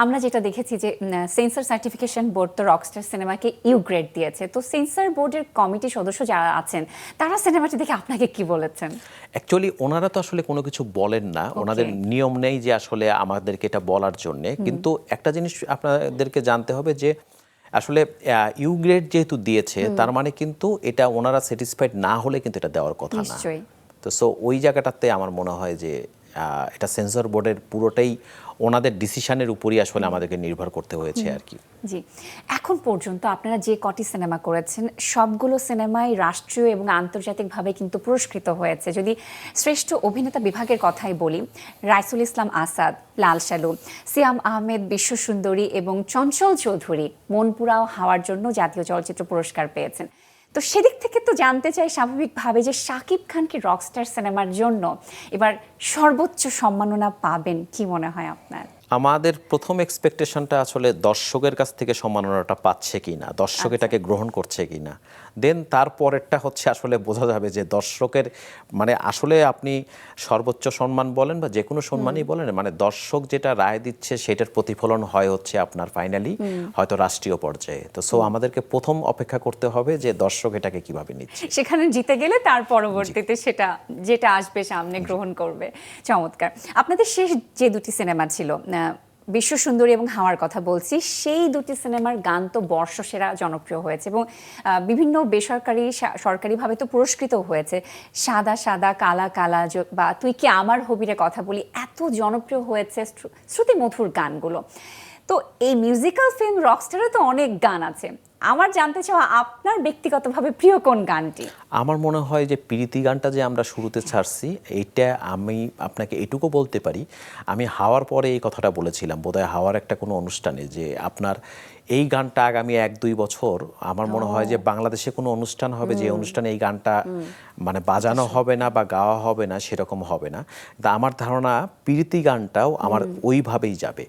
আমরা যেটা দেখেছি যে সেন্সর সার্টিফিকেশন বোর্ড তো রকস্টার সিনেমাকে ইউ গ্রেড দিয়েছে, তো সেন্সর বোর্ডের কমিটি সদস্য যারা আছেন তারা সিনেমাটি দেখে আপনাকে কি বলেছেন? অ্যাকচুয়ালি ওনারা তো আসলে কোনো কিছু বলেন না, ওনাদের নিয়ম নেই যে আসলে আমাদেরকে এটা বলার জন্যে। কিন্তু একটা জিনিস আপনাদেরকে জানতে হবে যে আসলে ইউ গ্রেড যেহেতু দিয়েছে, তার মানে কিন্তু এটা ওনারা স্যাটিসফাইড না হলে কিন্তু এটা দেওয়ার কথা না। তো সো ওই জায়গাটাতে আমার মনে হয় যে এটা সেন্সর বোর্ডের পুরোটাই ওনাদের ডিসিশনের উপরই আসলে আমাদেরকে নির্ভর করতে হয়েছে আর কি। জি, এখন পর্যন্ত আপনারা যে কটি সিনেমা করেছেন সবগুলো সিনেমাই রাষ্ট্রীয় এবং আন্তর্জাতিকভাবে কিন্তু পুরস্কৃত হয়েছে। যদি শ্রেষ্ঠ অভিনেতা বিভাগের কথাই বলি, রাইসুল ইসলাম আসাদ, লাল সালু, সিয়াম আহমেদ, বিশ্বসুন্দরী এবং চঞ্চল চৌধুরী মনপুরাও হাওয়ার জন্য জাতীয় চলচ্চিত্র পুরস্কার পেয়েছেন। তো সেদিক থেকে তো জানতে চাই স্বাভাবিকভাবে যে শাকিব খান কি রকস্টার সিনেমার জন্য এবার সর্বোচ্চ সম্মাননা পাবেন, কি মনে হয় আপনার? আমাদের প্রথম এক্সপেকটেশনটা আসলে দর্শকের কাছ থেকে সম্মাননাটা পাচ্ছে কিনা, দর্শক এটাকে গ্রহণ করছে কিনা। দেন তারপরেরটা হচ্ছে আসলে বোঝা যাবে যে দর্শকের মানে আসলে আপনি সর্বোচ্চ সম্মান বলেন বা যে কোনো সম্মানই বলেন, মানে দর্শক যেটা রায় দিচ্ছে সেটার প্রতিফলন হয় হচ্ছে আপনার ফাইনালি হয়তো রাষ্ট্রীয় পর্যায়ে। তো সো আমাদেরকে প্রথম অপেক্ষা করতে হবে যে দর্শক এটাকে কিভাবে নিচ্ছে, সেখানে জিতে গেলে তার পরবর্তীতে সেটা যেটা আসবে সামনে গ্রহণ করবে। চমৎকার। আপনাদের শেষ যে দুটি সিনেমা ছিল, বিশ্বসুন্দরী এবং হাওয়ার কথা বলছি, সেই দুটি সিনেমার গান তো বর্ষসেরা জনপ্রিয় হয়েছে এবং বিভিন্ন বেসরকারি সরকারিভাবে তো পুরস্কৃত হয়েছে। সাদা সাদা কালা কালা বা তুই কি আমার হবিরে কথা বলি, এত জনপ্রিয় হয়েছে শ্রুতিমধুর গানগুলো। তো এই মিউজিক্যাল ফিল্ম রকস্টারে তো অনেক গান আছে, আমার জানতে চাওয়া আপনার ব্যক্তিগতভাবে প্রিয় কোন গানটি? আমার মনে হয় যে প্রীতি গানটা যে আমরা শুরুতে ছাড়ছি, এইটা আমি আপনাকে এটুকু বলতে পারি, আমি হাওয়ার পরে এই কথাটা বলেছিলাম বোধহয় হাওয়ার একটা কোনো অনুষ্ঠানে, যে আপনার এই গানটা আগামী 1-2 বছর আমার মনে হয় যে বাংলাদেশে কোনো অনুষ্ঠান হবে যে অনুষ্ঠানে এই গানটা মানে বাজানো হবে না বা গাওয়া হবে না, সেরকম হবে না। তা আমার ধারণা প্রীতি গানটাও আমার ওইভাবেই যাবে।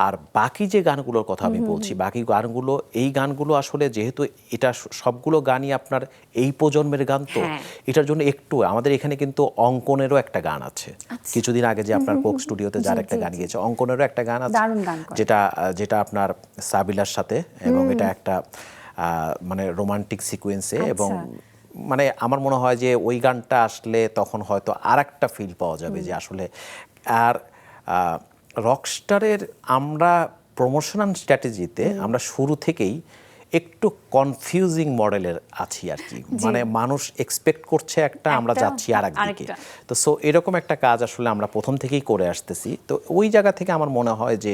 আর বাকি যে গানগুলোর কথা আমি বলছি, বাকি গানগুলো, এই গানগুলো আসলে যেহেতু এটা সবগুলো গানই আপনার এই প্রজন্মের গান, তো এটার জন্য একটু আমাদের এখানে কিন্তু অঙ্কনেরও একটা গান আছে। কিছুদিন আগে যে আপনার কোক স্টুডিওতে যার একটা গান গিয়েছে, অঙ্কনেরও একটা গান আছে যেটা আপনার সাবিলার সাথে, এবং এটা একটা মানে রোমান্টিক সিকোয়েন্সে, এবং মানে আমার মনে হয় যে ওই গানটা আসলে তখন হয়তো আর একটা ফিল পাওয়া যাবে যে আসলে। আর রকস্টারের আমরা প্রমোশনাল স্ট্র্যাটেজিতে আমরা শুরু থেকেই একটু কনফিউজিং মডেলের আছি আর কি, মানে মানুষ এক্সপেক্ট করছে একটা, আমরা যাচ্ছি আর একদিকে। তো সো এরকম একটা কাজ আসলে আমরা প্রথম থেকেই করে আসতেছি। তো ওই জায়গা থেকে আমার মনে হয় যে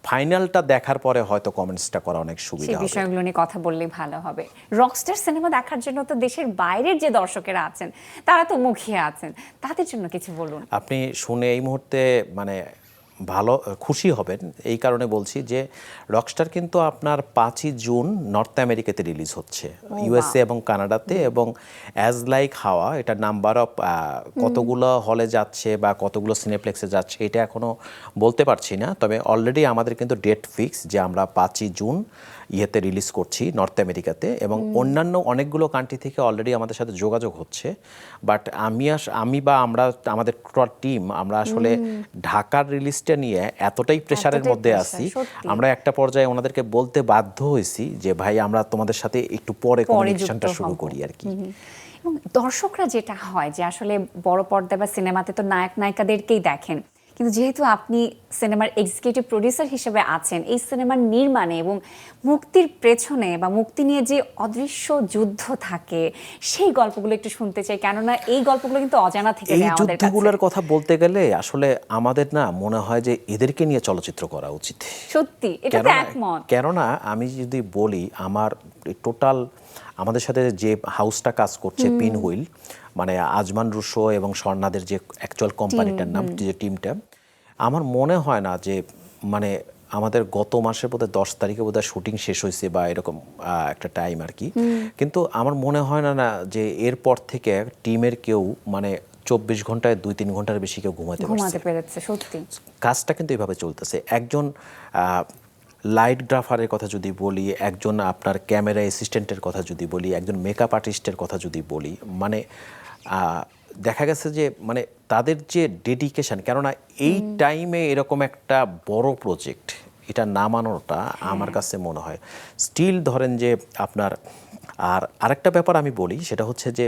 ফাইনালটা দেখার পরে হয়তো কমেন্টসটা করা অনেক সুবিধা হবে। সেই বিষয়গুলো নিয়ে কথা বললেই ভালো হবে। রকস্টার সিনেমা দেখার জন্য তো দেশের বাইরের যে দর্শকেরা আছেন তারা তো মুখিয়ে আছেন, তাদের জন্য কিছু বলুন। আপনি শুনে এই মুহূর্তে মানে ভালো খুশি হবেন, এই কারণে বলছি যে রকস্টার কিন্তু আপনার 5ই জুন নর্থ আমেরিকাতে রিলিজ হচ্ছে, ইউএসএ এবং কানাডাতে, এবং অ্যাজ লাইক হাওয়া এটা নাম্বার অফ কতগুলো হলে যাচ্ছে বা কতগুলো সিনেপ্লেক্সে যাচ্ছে এটা এখনো বলতে পারছি না, তবে অলরেডি আমাদের কিন্তু ডেট ফিক্স যে আমরা 5ই জুন ইয়েতে রিলিজ করছি নর্থ আমেরিকাতে, এবং অন্যান্য অনেকগুলো কান্ট্রি থেকে অলরেডি আমাদের সাথে যোগাযোগ হচ্ছে। বাট আমি বা আমরা আমাদের টিম আমরা আসলে ঢাকার রিলিজটা নিয়ে এতটাই প্রেশারের মধ্যে আছি, আমরা একটা পর্যায়ে ওনাদেরকে বলতে বাধ্য হয়েছি যে ভাই আমরা তোমাদের সাথে একটু পরে কমিউনিকেশনটা শুরু করি আর কি। এবং দর্শকরা যেটা হয় যে আসলে বড় পর্দা বা সিনেমাতে তো নায়ক নায়িকাদেরকেই দেখেন, কিন্তু যেহেতু আপনি সিনেমার এক্সিকিউটিভ প্রোডিউসার হিসেবে আছেন, এই সিনেমার নির্মাণে এবং মুক্তির পেছনে বা মুক্তি নিয়ে যে অদৃশ্য যুদ্ধ থাকে সেই গল্পগুলো একটু শুনতে চাই, কেননা এই গল্পগুলো কিন্তু অজানা থেকে এই যায় আমাদের কাছে। যুদ্ধগুলোর কথা বলতে গেলে আসলে আমাদের না মনে হয় যে এদেরকে নিয়ে চলচ্চিত্র করা উচিত। সত্যি, এটা তো একমত। কেননা আমি যদি বলি আমার টোটাল আমাদের সাথে যে হাউসটা কাজ করছে পিন হুইল, মানে আজমান রুশো এবং স্বর্ণাদের যে অ্যাকচুয়াল কোম্পানিটার নাম, যে টিমটা, আমার মনে হয় না যে মানে আমাদের গত মাসের বোধহয় 10 তারিখে বোধহয় শুটিং শেষ হয়েছে বা এরকম একটা টাইম আর কি। কিন্তু আমার মনে হয় না না এরপর থেকে টিমের কেউ মানে 24 ঘন্টায় 2-3 ঘন্টার বেশি কেউ ঘুমাতে পেরেছে। সত্যি কাজটা কিন্তু এইভাবে চলতেছে। একজন লাইট গ্রাফারের কথা যদি বলি, একজন আপনার ক্যামেরা অ্যাসিস্ট্যান্টের কথা যদি বলি, একজন মেকআপ আর্টিস্টের কথা যদি বলি, মানে দেখা গেছে যে মানে তাদের যে ডেডিকেশন, কেননা এই টাইমে এরকম একটা বড় প্রজেক্ট এটা নামানোটা আমার কাছে মনে হয় স্টিল ধরেন যে আপনার। আর আরেকটা ব্যাপার আমি বলি, সেটা হচ্ছে যে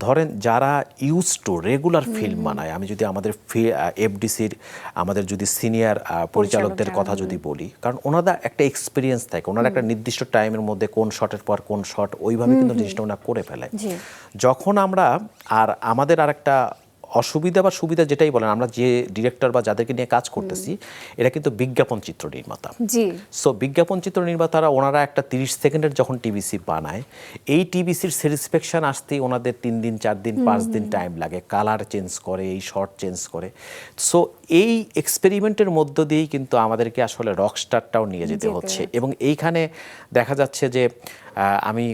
ধরেন যারা ইউজ টু রেগুলার ফিল্ম বানায়, আমি যদি আমাদের এফডিসির আমাদের যদি সিনিয়র পরিচালকদের কথা যদি বলি, কারণ ওনাদের একটা এক্সপিরিয়েন্স থাকে, ওনারা একটা নির্দিষ্ট টাইমের মধ্যে কোন শটের পর কোন শট ওইভাবে কিন্তু জিনিসটা ওনারা করে ফেলে। যখন আমরা আর আমাদের আরেকটা অসুবিধা বা সুবিধা যেটাই বলেন, আমরা যে ডিরেক্টর বা যাদেরকে নিয়ে কাজ করতেছি এরা কিন্তু বিজ্ঞাপন চিত্র নির্মাতা। সো বিজ্ঞাপন চিত্র নির্মাতারা ওনারা একটা 30 সেকেন্ডের যখন টিভিসি বানায়, এই টিভিসির স্যাটিসফ্যাকশন আসতেই ওনাদের 3 দিন 4 দিন 5 দিন টাইম লাগে, কালার চেঞ্জ করে, এই শর্ট চেঞ্জ করে। সো এই এক্সপেরিমেন্টের মধ্য দিয়েই কিন্তু আমাদেরকে আসলে রকস্টারটাও নিয়ে যেতে হচ্ছে। এবং এইখানে দেখা যাচ্ছে যে আমি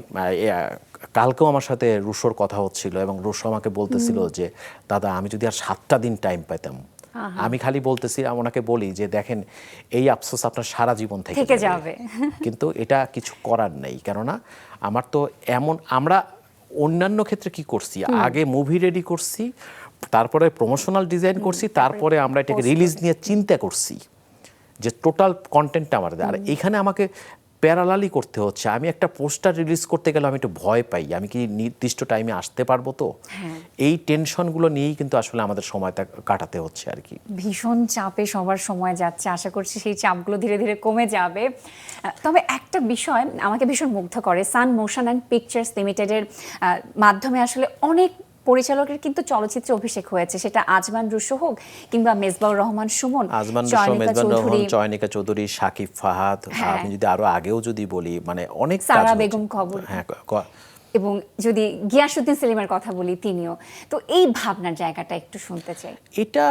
কালকেও আমার সাথে রুশোর কথা হচ্ছিল এবং রুশো আমাকে বলতেছিল যে দাদা আমি যদি আর 7টা দিন টাইম পেতাম। আমি খালি বলতেছি, ওনাকে বলি যে দেখেন এই আফসোস আপনার সারা জীবন থেকে যাবে, কিন্তু এটা কিছু করার নেই। কেননা আমার তো এমন, আমরা অন্যান্য ক্ষেত্রে কি করছি, আগে মুভি রেডি করছি, তারপরে প্রমোশনাল ডিজাইন করছি, তারপরে আমরা এটাকে রিলিজ নিয়ে চিন্তা করছি যে টোটাল কন্টেন্টটা আমাদের। আর এখানে আমাকে প্যারালালি করতে হচ্ছে। আমি একটা পোস্টার রিলিজ করতে গেলে আমি একটু ভয় পাই, আমি কি নির্দিষ্ট টাইমে আসতে পারবো তো, এই টেনশনগুলো নিয়েই কিন্তু আসলে আমাদের সময়টা কাটাতে হচ্ছে আর কি। ভীষণ চাপে সবার সময় যাচ্ছে, আশা করছি সেই চাপগুলো ধীরে ধীরে কমে যাবে। তবে একটা বিষয় আমাকে ভীষণ মুগ্ধ করে, সান মোশন অ্যান্ড পিকচার্স লিমিটেডের মাধ্যমে আসলে অনেক পরিচালকের কিন্তু চলচ্চিত্রে অভিষেক হয়েছে, সেটা আজমান রুশো হোক কিংবা মেজবাউর রহমান সুমন, আজমান রুশো, মেজবাউর রহমান, চয়নিকা চৌধুরী, শাকিব ফাহাদ, আমি যদি আরো আগেও যদি বলি মানে অনেক সারা বেগম খবর, এবং যদি গিয়াসউদ্দিন সেলিমের কথা বলি তিনিও। তো এই ভাবনার জায়গাটা একটু শুনতে চাই। এটা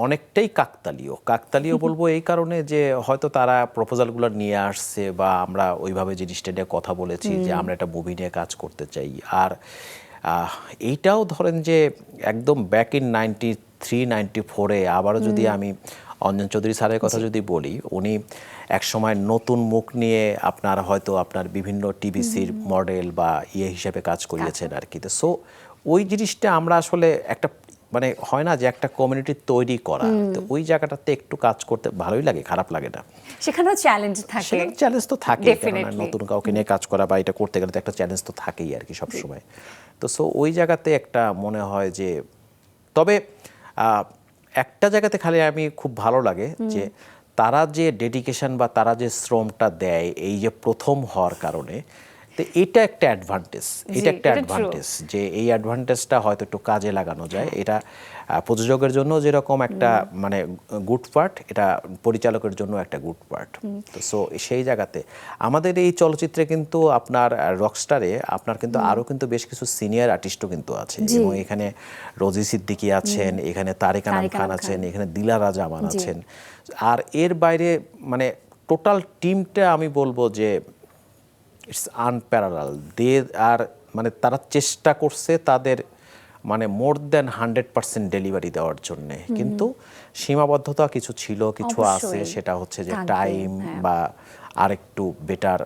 অনেকটাই কাকতালীয় বলবো এই কারণে যে হয়তো তারা প্রপোজালগুলো নিয়ে আসছে বা আমরা ওইভাবে জিনিসটা নিয়ে কথা বলেছি যে আমরা একটা মুভি নিয়ে কাজ করতে চাই। আর এইটাও ধরেন যে একদম ব্যাক ইন 93-94-এ আবারও যদি আমি অঞ্জন চৌধুরী স্যারের কথা যদি বলি, উনি একসময় নতুন মুখ নিয়ে আপনার হয়তো আপনার বিভিন্ন টিভিসির মডেল বা হিসেবে কাজ করিয়েছেন আর কি। সো ওই জিনিসটা আমরা আসলে একটা মানে হয় না যে একটা কমিউনিটি তৈরি করা, তো ওই জায়গাটাতে একটু কাজ করতে ভালোই লাগে, খারাপ লাগে না। সেখানেও চ্যালেঞ্জ থাকে, চ্যালেঞ্জ তো থাকে, নতুন কাউকে নিয়ে কাজ করা বা এটা করতে গেলে তো একটা চ্যালেঞ্জ তো থাকেই আর কি সবসময়। তো সো ওই জায়গাতে একটা মনে হয় যে, তবে একটা জায়গাতে খালি আমি খুব ভালো লাগে যে তারা যে ডেডিকেশন বা তারা যে শ্রমটা দেয় এই যে প্রথম হওয়ার কারণে, তো এটা একটা অ্যাডভান্টেজ, যে এই অ্যাডভান্টেজটা হয়তো একটু কাজে লাগানো যায়। এটা প্রযোজকের জন্য যেরকম একটা মানে গুড পার্ট, এটা পরিচালকের জন্য একটা গুড পার্ট। তো সো সেই জায়গাতে আমাদের এই চলচ্চিত্রে কিন্তু আপনার রকস্টারে আপনার কিন্তু আরও কিন্তু বেশ কিছু সিনিয়র আর্টিস্টও কিন্তু আছে, এবং এখানে রোজি সিদ্দিকী আছেন, এখানে তারেক আনাম খান আছেন, এখানে দিলারা জামান আছেন। আর এর বাইরে মানে টোটাল টিমটা আমি বলবো যে ইটস আনপ্যারালাল। আর মানে তারা চেষ্টা করছে তাদের মানে মোর দ্যান 100% ডেলিভারি দেওয়ার জন্য, কিন্তু সীমাবদ্ধতা কিছু ছিল, কিছু আছে, সেটা হচ্ছে যে টাইম বা আরেকটু বেটার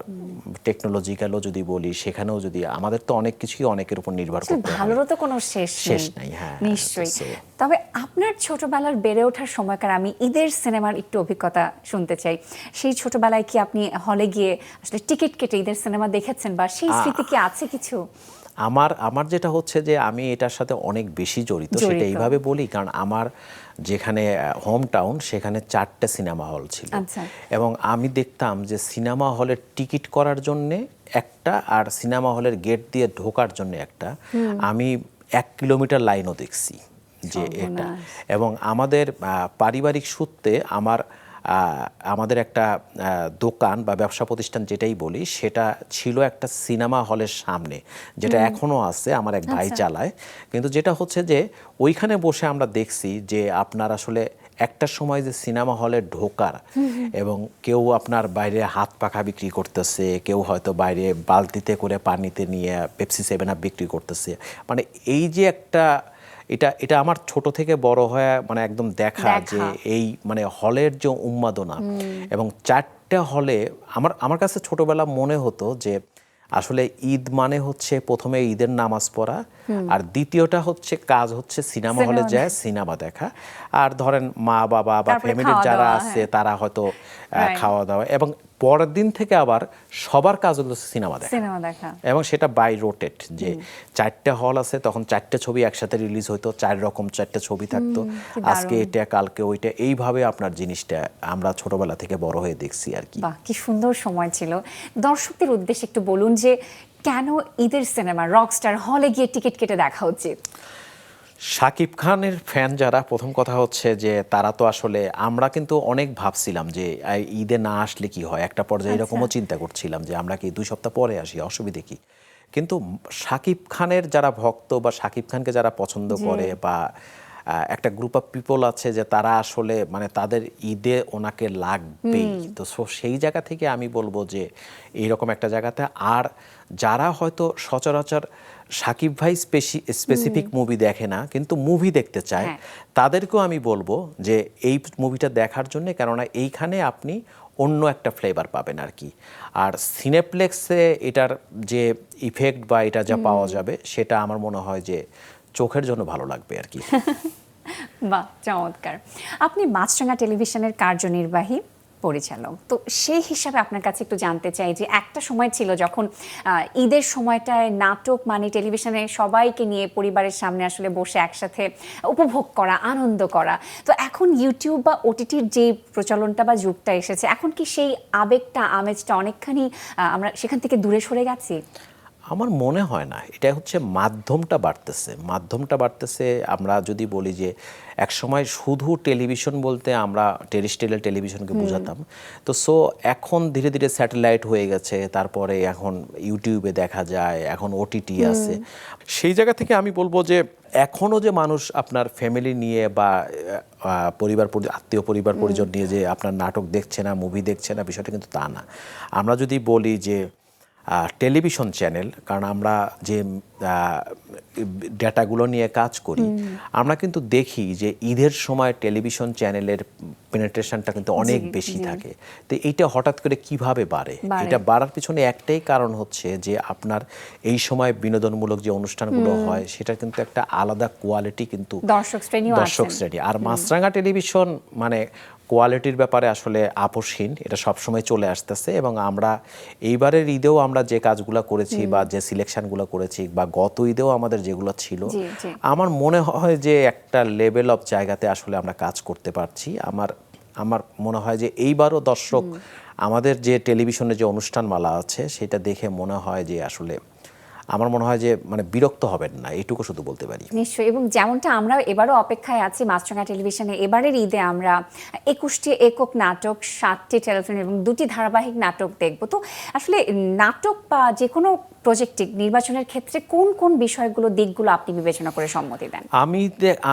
টেকনোলজিক্যালও যদি বলি, সেখানেও যদি আমাদের তো অনেক কিছুই অনেকের উপর নির্ভর করতে হয়। ভালোরও তো কোনো শেষ নাই। হ্যাঁ, নিশ্চয়ই। So, তবে আপনার ছোটবেলার বেড়ে ওঠার সময়কার আমি ঈদের সিনেমার একটু অভিজ্ঞতা শুনতে চাই। সেই ছোটবেলায় কি আপনি হলে গিয়ে আসলে টিকিট কেটে ঈদের সিনেমা দেখেছেন, বা সেই স্মৃতি কি আছে কিছু? আমার যেটা হচ্ছে যে আমি এটার সাথে অনেক বেশি জড়িত, সেটা এইভাবে বলি কারণ আমার যেখানে হোম টাউন সেখানে 4টে সিনেমা হল ছিল। আচ্ছা। এবং আমি দেখতাম যে সিনেমা হলের টিকিট করার জন্যে একটা, আর সিনেমা হলের গেট দিয়ে ঢোকার জন্য একটা, আমি 1 কিলোমিটার লাইনও দেখছি যে এটা। এবং আমাদের পারিবারিক সূত্রে আমাদের একটা দোকান বা ব্যবসা প্রতিষ্ঠান যেটাই বলি, সেটা ছিল একটা সিনেমা হলের সামনে, যেটা এখনও আছে, আমার এক ভাই চালায়। কিন্তু যেটা হচ্ছে যে ওইখানে বসে আমরা দেখছি যে আপনার আসলে একটা সময় যে সিনেমা হলে ঢোকার, এবং কেউ আপনার বাইরে হাত পাখা বিক্রি করতেছে, কেউ হয়তো বাইরে বালতিতে করে পানিতে নিয়ে পেপসি 7 আপ বিক্রি করতেছে, মানে এই যে একটা এটা আমার ছোট থেকে বড় হয়ে মানে একদম দেখা যে এই মানে হলের যে উন্মাদনা। এবং 4টে হলে আমার কাছে ছোটবেলা মনে হতো যে আসলে ঈদ মানে হচ্ছে প্রথমে ঈদের নামাজ পড়া, আর দ্বিতীয়টা হচ্ছে কাজ হচ্ছে সিনেমা হলে যায় সিনেমা দেখা, আর ধরেন মা বাবা বা ফ্যামিলির যারা আছে তারা হয়তো খাওয়া দাওয়া, এবং পরের দিন থেকে আবার সবার কাজ হলো সিনেমা দেখা। এবং সেটা বাই রোটেট, যে 4টে হল আছে, তখন 4টে ছবি একসাথে রিলিজ হইতো, 4 রকম 4টে ছবি থাকতো, আজকে এটা কালকে ওইটা, এইভাবে আপনার জিনিসটা আমরা ছোটবেলা থেকে বড় হয়ে দেখছি আর কি। বাহ, কি সুন্দর সময় ছিল। দর্শকদের উদ্দেশ্যে একটু বলুন যে কেন ঈদের সিনেমা রকস্টার হলে গিয়ে টিকিট কেটে দেখা উচিত? শাকিব খানের ফ্যান যারা, প্রথম কথা হচ্ছে যে তারা তো আসলে, আমরা কিন্তু অনেক ভাবছিলাম যে ঈদে না আসলে কি হয়, একটা পর্যায়ে এরকমও চিন্তা করছিলাম যে আমরা কি 2 সপ্তাহ পরে আসি, অসুবিধে কি। কিন্তু শাকিব খানের যারা ভক্ত বা শাকিব খানকে যারা পছন্দ করে, বা একটা গ্রুপ অফ পিপল আছে যে তারা আসলে মানে তাদের ঈদে ওনাকে লাগবেই, তো সেই জায়গা থেকে আমি বলবো যে এইরকম একটা জায়গাতে, আর যারা হয়তো সচরাচর শাকিব ভাই স্পেসিফিক মুভি দেখে না কিন্তু মুভি দেখতে চায়, তাদেরকেও আমি বলবো যে এই মুভিটা দেখার জন্য, কেননা এইখানে আপনি অন্য একটা ফ্লেভার পাবেন আর কি। আর সিনেপ্লেক্সে এটার যে ইফেক্ট বা এটা যা পাওয়া যাবে, সেটা আমার মনে হয় যে চোখের জন্য ভালো লাগবে আর কি। বাহ, চমৎকার। আপনি মাছরাঙা টেলিভিশনের কার্যনির্বাহী পরিচালক, তো সেই হিসাবে আপনার কাছে একটু জানতে চাই যে একটা সময় ছিল যখন ঈদের সময়টায় নাটক মানে টেলিভিশনে সবাইকে নিয়ে পরিবারের সামনে আসলে বসে একসাথে উপভোগ করা, আনন্দ করা। তো এখন ইউটিউব বা ওটিটির যে প্রচলনটা বা যুগটা এসেছে, এখন কি সেই আবেগটা, আমেজটা অনেকখানি আমরা সেখান থেকে দূরে সরে গেছি? আমার মনে হয় না, এটা হচ্ছে মাধ্যমটা বাড়তেছে। আমরা যদি বলি যে একসময় শুধু টেলিভিশন বলতে আমরা টেরিস্ট্রিয়াল টেলিভিশনকে বোঝাতাম, তো এখন ধীরে ধীরে স্যাটেলাইট হয়ে গেছে, তারপরে এখন ইউটিউবে দেখা যায়, এখন ওটিটি আছে। সেই জায়গা থেকে আমি বলবো যে এখনও যে মানুষ আপনার ফ্যামিলি নিয়ে বা আত্মীয় পরিবার পরিজন নিয়ে যে আপনার নাটক দেখছে না, মুভি দেখছে না, বিষয়টা কিন্তু তা না। আমরা যদি বলি যে টেলিভিশন চ্যানেল, কারণ আমরা যে ডেটাগুলো নিয়ে কাজ করি, আমরা কিন্তু দেখি যে ঈদের সময় টেলিভিশন চ্যানেলের পেনিট্রেশনটা কিন্তু অনেক বেশি থাকে। তো এইটা হঠাৎ করে কিভাবে বাড়ে? এটা বাড়ার পিছনে একটাই কারণ হচ্ছে যে আপনার এই সময় বিনোদনমূলক যে অনুষ্ঠানগুলো হয়, সেটা কিন্তু একটা আলাদা কোয়ালিটি, কিন্তু দর্শক শ্রেণী। আর মাছরাঙা টেলিভিশন মানে কোয়ালিটির ব্যাপারে আসলে আপোষহীন, এটা সবসময় চলে আসতেছে। এবং আমরা এইবারের ঈদেও আমরা যে কাজগুলো করেছি বা যে সিলেকশনগুলো করেছি, বা গত ঈদেও আমাদের যেগুলো ছিল, আমার মনে হয় যে একটা লেভেল অফ জায়গাতে আসলে আমরা কাজ করতে পারছি। আমার মনে হয় যে এইবারও দর্শক আমাদের যে টেলিভিশনে যে অনুষ্ঠানমালা আছে, সেটা দেখে মনে হয় যে আসলে আমার মনে হয় যে মানে বিরক্ত হবেন না, এইটুকু শুধু বলতে পারি। নিশ্চয়ই। এবং যেমনটা আমরা এবারও অপেক্ষায় আছি মাছরাঙা টেলিভিশনে এবারের ঈদে আমরা 21টি একক নাটক, 7টি টেলিফিল্ম এবং 2টি ধারাবাহিক নাটক দেখব। তো আসলে নাটক বা যে কোনো প্রজেক্টে নির্বাচনের ক্ষেত্রে কোন কোন বিষয়গুলো, দিকগুলো আপনি বিবেচনা করে সম্মতি দেন?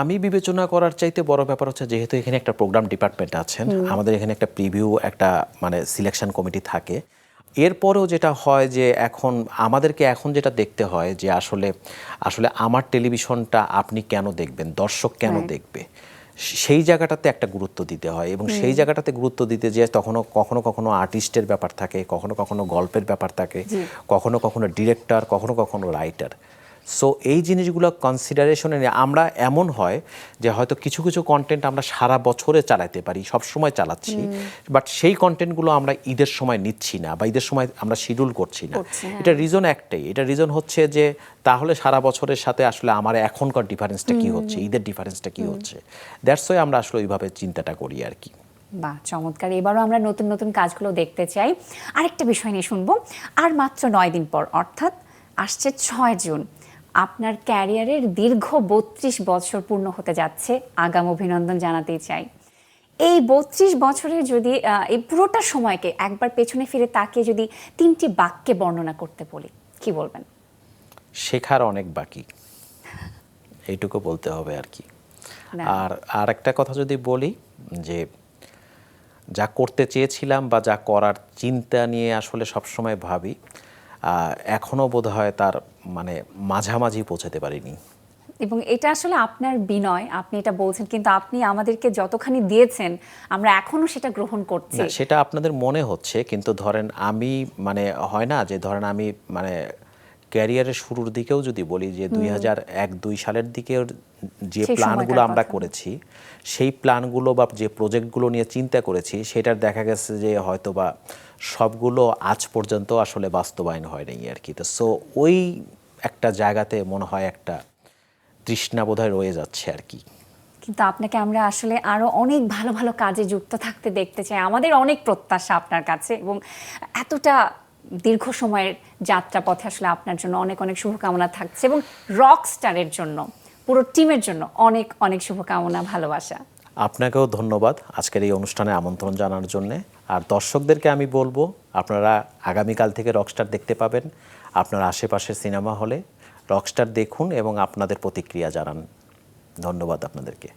আমি বিবেচনা করার চাইতে বড় ব্যাপার হচ্ছে, যেহেতু এখানে একটা প্রোগ্রাম ডিপার্টমেন্ট আছেন, আমাদের এখানে একটা প্রিভিউ, একটা মানে সিলেকশন কমিটি থাকে। এরপরেও যেটা হয় যে আমাদেরকে এখন যেটা দেখতে হয় যে আসলে আমার টেলিভিশনটা আপনি কেন দেখবেন, দর্শক কেন দেখবে, সেই জায়গাটাতে একটা গুরুত্ব দিতে হয় এবং সেই জায়গাটাতে গুরুত্ব দিতে যে কখনো কখনো আর্টিস্টের ব্যাপার থাকে, কখনো কখনো গল্পের ব্যাপার থাকে, কখনো কখনো ডিরেক্টর, কখনো কখনো রাইটার। সো এই জিনিসগুলো কনসিডারেশনে নিয়ে আমরা এমন হয় যে হয়তো কিছু কিছু কন্টেন্ট আমরা সারা বছরে চালাতে পারি, সব সময় চালাচ্ছি, বাট সেই কন্টেন্টগুলো আমরা ঈদের সময় নিচ্ছি না বা ঈদের সময় আমরা শিডিউল করছি না। এটা রিজন একটাই, এটা রিজন হচ্ছে যে তাহলে সারা বছরের সাথে আসলে আমার এখনকার ডিফারেন্সটা কি হচ্ছে, ঈদের ডিফারেন্সটা কি হচ্ছে, দ্যাটস ওয়াই আমরা আসলে ওইভাবে চিন্তাটা করি আর কি। বাহ, চমৎকার। এবারও আমরা নতুন নতুন কাজগুলো দেখতে চাই। আরেকটা বিষয় নিয়ে শুনবো, আর মাত্র 9 দিন পর অর্থাৎ আসছে 6 জুন আপনার ক্যারিয়ারের দীর্ঘ 32 বছর পূর্ণ হতে যাচ্ছে। আগাম অভিনন্দন জানাতেই চাই। এই 32 বছরের যদি এই পুরোটা সময়কে একবার পেছনে ফিরে তাকিয়ে যদি 3টি বাক্যে বর্ণনা করতে বলি, কি বলবেন? শেখার অনেক বাকি, এইটুকু বলতে হবে আর কি। না। আর একটা কথা যদি বলি যে যা করতে চেয়েছিলাম বা যা করার চিন্তা নিয়ে আসলে সবসময় ভাবি, এখনও বোধহয় তার মানে মাঝামাঝি পৌঁছাতে পারিনি। এবং এটা আসলে আপনার বিনয়, আপনি এটা বলছেন, কিন্তু আপনি আমাদেরকে যতখানি দিয়েছেন আমরা এখনো সেটা গ্রহণ করছি। না, সেটা আপনাদের মনে হচ্ছে, কিন্তু ধরেন আমি মানে হয় না যে ধরেন আমি মানে ক্যারিয়ারের শুরুর দিকেও যদি বলি যে 2001-2 সালের দিকেও যে সেই প্ল্যানগুলো সময়কার আমরা কথা। করেছি, সেই প্ল্যানগুলো বা যে প্রজেক্টগুলো নিয়ে চিন্তা করেছি, সেটার দেখা গেছে যে হয়তো বা সবগুলো আজ পর্যন্ত আসলে বাস্তবায়ন হয় নাই আর কি। তো সো ওই একটা জায়গাতে মনে হয় একটা তৃষ্ণা বোধহয় রয়ে যাচ্ছে আর কি। কিন্তু আপনাকে আমরা আসলে আরো অনেক ভালো ভালো কাজে যুক্ত থাকতে দেখতে চাই। আমাদের অনেক প্রত্যাশা আপনার কাছে, এবং এতটা দীর্ঘ সময়ের যাত্রা পথে আসলে আপনার জন্য অনেক অনেক শুভকামনা থাকছে, এবং রক স্টারের জন্য, পুরো টিমের জন্য অনেক অনেক শুভকামনা, ভালোবাসা। আপনাকেও ধন্যবাদ আজকের এই অনুষ্ঠানে আমন্ত্রণ জানার জন্যে। আর দর্শকদেরকে আমি বলবো, আপনারা আগামীকাল থেকে রকস্টার দেখতে পাবেন আপনার আশেপাশের সিনেমা হলে। রকস্টার দেখুন এবং আপনাদের প্রতিক্রিয়া জানান। ধন্যবাদ আপনাদেরকে।